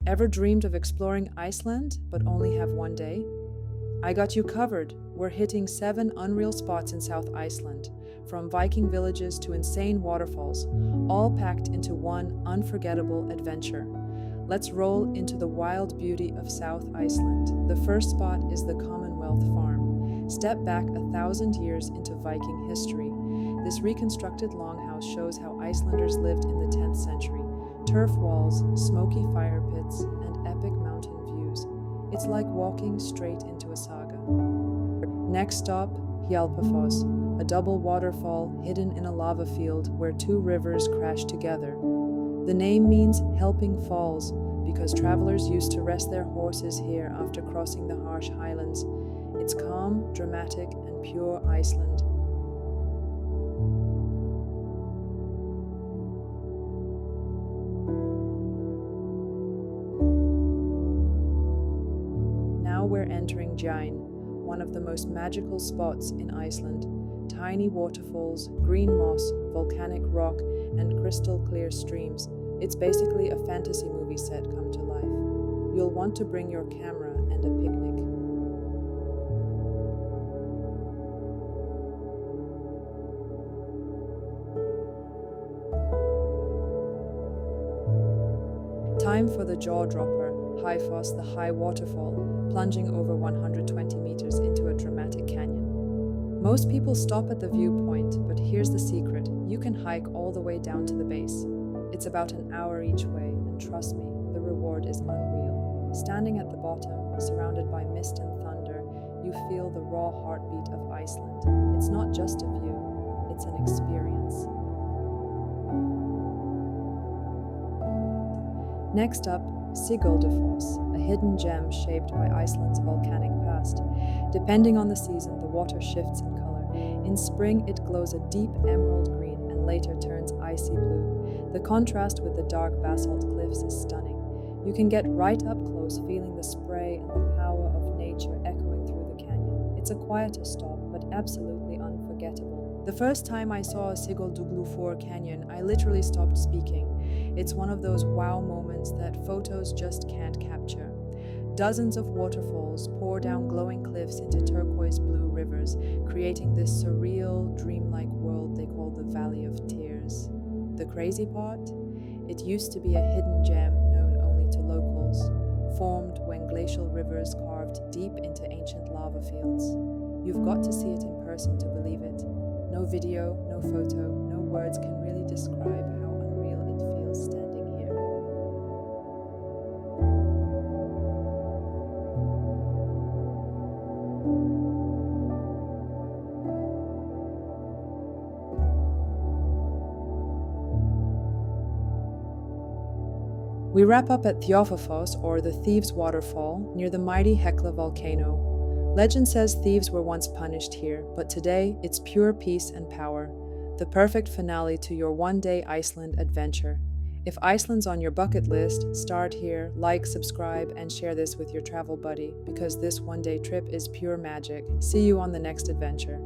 Ever dreamed of exploring Iceland but only have one day? I got you covered. We're hitting 7 unreal spots in South Iceland, from Viking villages to insane waterfalls, all packed into one unforgettable adventure. Let's roll into the wild beauty of South Iceland. The first spot is the Commonwealth Farm. Step back 1,000 years into Viking history. This reconstructed longhouse shows how Icelanders lived in the 10th century. Turf walls, smoky fire pits, and epic mountain views. It's like walking straight into a saga. Next stop, Hjálparfoss, a double waterfall hidden in a lava field where 2 rivers crash together. The name means helping falls because travelers used to rest their horses here after crossing the harsh highlands. It's calm, dramatic, and pure Iceland. Now we're entering Gjáin, one of the most magical spots in Iceland. Tiny waterfalls, green moss, volcanic rock, and crystal clear streams. It's basically a fantasy movie set come to life. You'll want to bring your camera and a picnic. Time for the jaw-dropper, Háifoss, the high waterfall, plunging over 120 meters into a dramatic canyon. Most people stop at the viewpoint, but here's the secret. You can hike all the way down to the base. It's about an hour each way, and trust me, the reward is unreal. Standing at the bottom, surrounded by mist and thunder, you feel the raw heartbeat of Iceland. It's not just a view, it's an experience. Next up, Sigöldufoss, a hidden gem shaped by Iceland's volcanic past. Depending on the season, the water shifts in color. In spring, it glows a deep emerald green and later turns icy blue. The contrast with the dark basalt cliffs is stunning. You can get right up close, feeling the spray and the power of nature echoing through the canyon. It's a quieter stop, but absolutely unforgettable. The first time I saw a Sigöldugjúfur canyon, I literally stopped speaking. It's one of those wow moments that photos just can't capture. Dozens of waterfalls pour down glowing cliffs into turquoise blue rivers, creating this surreal, dreamlike world they call the Valley of Tears. The crazy part? It used to be a hidden gem known only to locals, formed when glacial rivers carved deep into ancient lava fields. You've got to see it in person to believe it. No video, no photo, no words can really describe how unreal it feels standing here. We wrap up at Þjófafoss, or the Thieves' Waterfall, near the mighty Hekla volcano. Legend says thieves were once punished here, but today it's pure peace and power. The perfect finale to your one-day Iceland adventure. If Iceland's on your bucket list, start here, like, subscribe, and share this with your travel buddy, because this one-day trip is pure magic. See you on the next adventure.